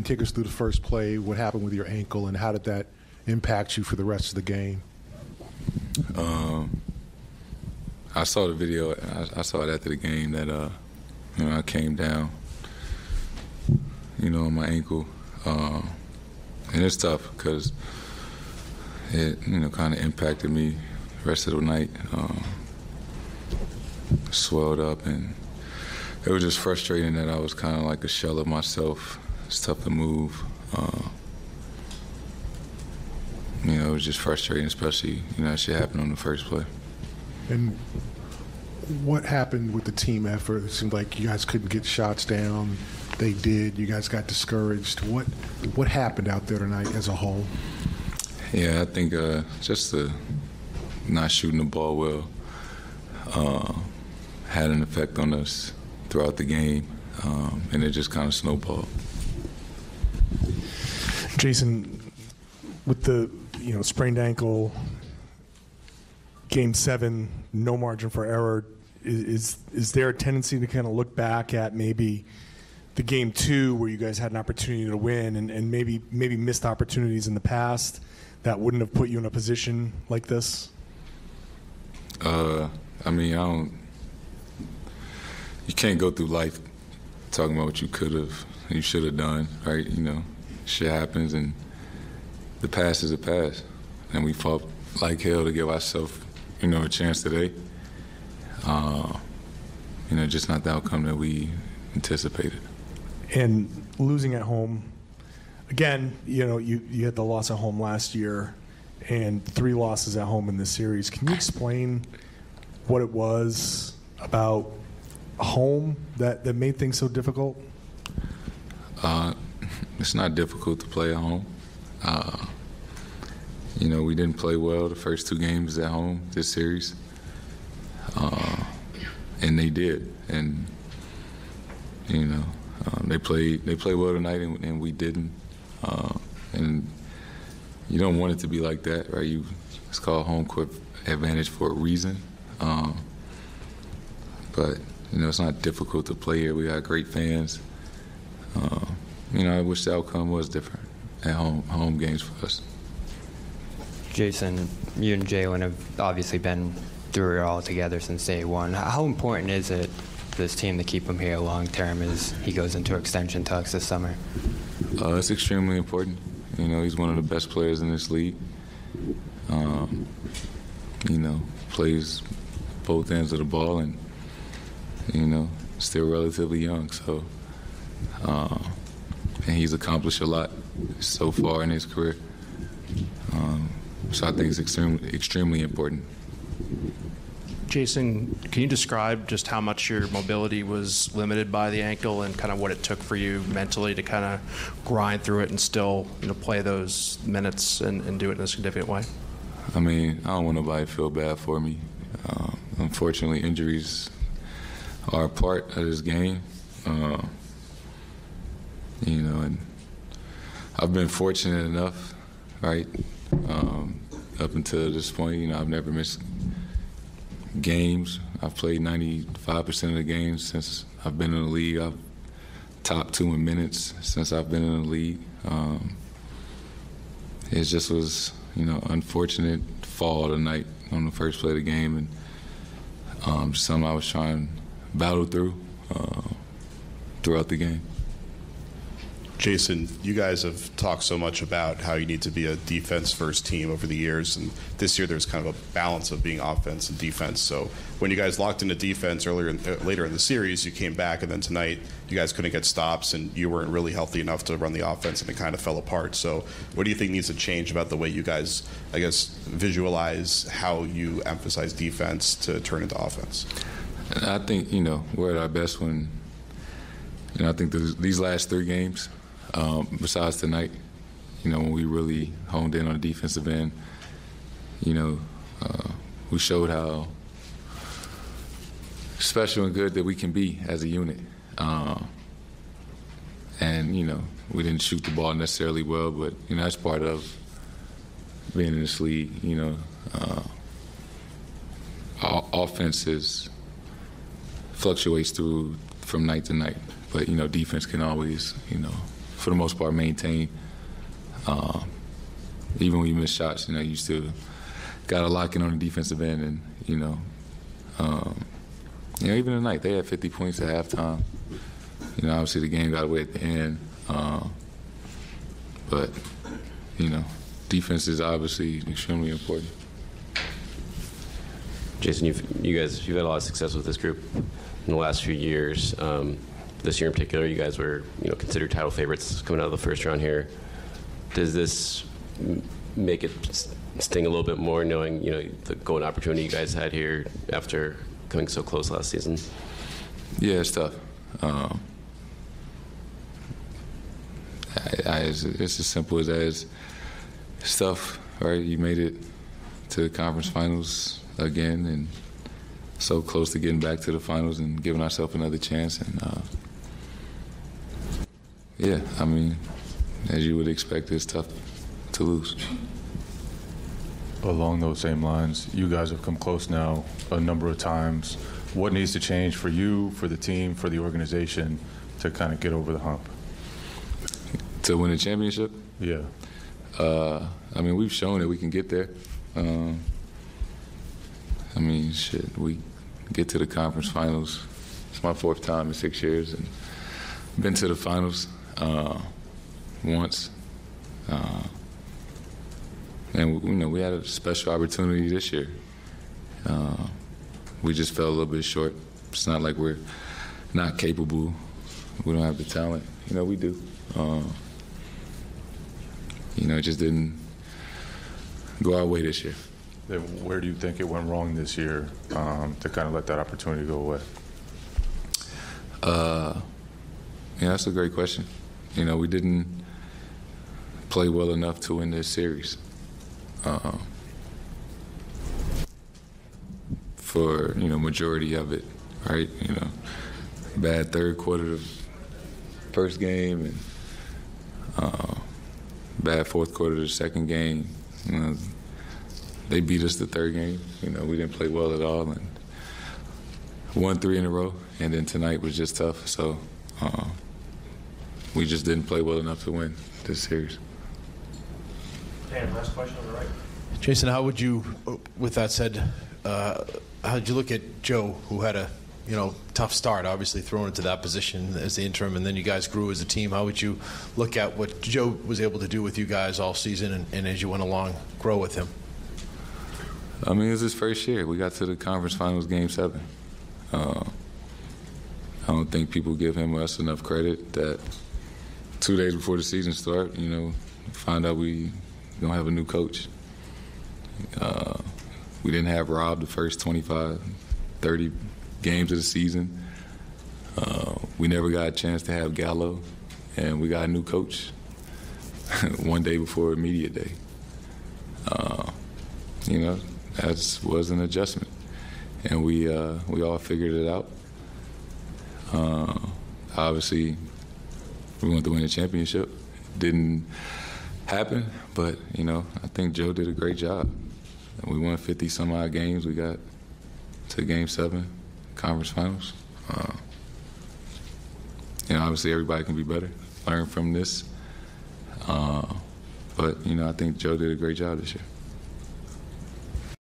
Can you take us through the first play, what happened with your ankle, and how did that impact you for the rest of the game? I saw the video. I saw it after the game that, I came down, on my ankle. And it's tough because it, kind of impacted me the rest of the night. Swelled up, and it was just frustrating that I was kind of like a shell of myself. It's tough to move. It was just frustrating, especially, that shit happened on the first play. And what happened with the team effort? It seemed like you guys couldn't get shots down. They did. You guys got discouraged. What happened out there tonight as a whole? Yeah, I think just the not shooting the ball well had an effect on us throughout the game, and it just kind of snowballed. Jayson, with the sprained ankle, Game 7, no margin for error, is there a tendency to kind of look back at maybe the Game 2 where you guys had an opportunity to win and maybe missed opportunities in the past that wouldn't have put you in a position like this? You can't go through life talking about what you could have and you should have done, right? Shit happens, and the past is a past. And we fought like hell to give ourselves, a chance today. Just not the outcome that we anticipated. And losing at home, again, you had the loss at home last year and 3 losses at home in this series. Can you explain what it was about home that made things so difficult? It's not difficult to play at home. We didn't play well the first 2 games at home this series, and they did. And they played well tonight, and we didn't. And you don't want it to be like that, right? It's called home court advantage for a reason. But it's not difficult to play here. We got great fans. I wish the outcome was different at home games for us. Jayson, you and Jalen have obviously been through it all together since day one. How important is it for this team to keep him here long term as he goes into extension talks this summer? It's extremely important. He's one of the best players in this league. Plays both ends of the ball and, still relatively young. So, and he's accomplished a lot so far in his career. So I think it's extremely important. Jayson, can you describe just how much your mobility was limited by the ankle and kind of what it took for you mentally to kind of grind through it and still, play those minutes and do it in a significant way? I don't want nobody to feel bad for me. Unfortunately, injuries are a part of this game. And I've been fortunate enough, right, up until this point. I've never missed games. I've played 95% of the games since I've been in the league. I've top 2 in minutes since I've been in the league. It just was, unfortunate fall tonight on the first play of the game, and something I was trying to battle through throughout the game. Jayson, you guys have talked so much about how you need to be a defense-first team over the years, and this year there's kind of a balance of being offense and defense. So when you guys locked into defense later in the series, you came back, and then tonight you guys couldn't get stops, and you weren't really healthy enough to run the offense, and it kind of fell apart. So what do you think needs to change about the way you guys, visualize how you emphasize defense to turn into offense? I think, we're at our best when, I think these last 3 games, besides tonight, when we really honed in on the defensive end, we showed how special and good that we can be as a unit. And, we didn't shoot the ball necessarily well, but, that's part of being in this league. Offenses fluctuates from night to night, but, defense can always, for the most part, maintain. Even when you miss shots, you still got to lock in on the defensive end. And, even tonight, they had 50 points at halftime. Obviously the game got away at the end. But, defense is obviously extremely important. Jayson, you've had a lot of success with this group in the last few years. This year in particular, you guys were considered title favorites coming out of the first round here. Does this make it sting a little bit more, knowing the golden opportunity you guys had here after coming so close last season? Yeah, it's tough. It's as simple as that. It's tough, right? You made it to the conference finals again, and so close to getting back to the finals and giving ourselves another chance. And as you would expect, it's tough to lose. Along those same lines, you guys have come close now a number of times. What needs to change for you, for the team, for the organization to kind of get over the hump? To win a championship? Yeah. We've shown that we can get there. We get to the conference finals. It's my 4th time in 6 years, and been to the finals once. And we had a special opportunity this year. We just fell a little bit short. It's not like we're not capable. We don't have the talent. We do. It just didn't go our way this year. Then where do you think it went wrong this year to kind of let that opportunity go away? That's a great question. We didn't play well enough to win this series. For majority of it, right? Bad third quarter of first game, and bad fourth quarter of the second game. They beat us the third game. We didn't play well at all, and won 3 in a row. And then tonight was just tough. So we just didn't play well enough to win this series. Dan, last question on the right. Jayson, how would you, with that said, how did you look at Joe, who had a tough start, obviously thrown into that position as the interim, and then you guys grew as a team? How would you look at what Joe was able to do with you guys all season, and as you went along, grow with him? It was his first year. We got to the conference finals, Game 7. I don't think people give us enough credit that 2 days before the season start, find out we don't have a new coach. We didn't have Rob the first 25, 30 games of the season. We never got a chance to have Gallo, and we got a new coach 1 day before media day. That was an adjustment, and we all figured it out. Obviously, we wanted to win a championship. Didn't happen, but I think Joe did a great job. We won 50 some odd games. We got to Game 7, conference finals. Obviously everybody can be better, learn from this. But I think Joe did a great job this year.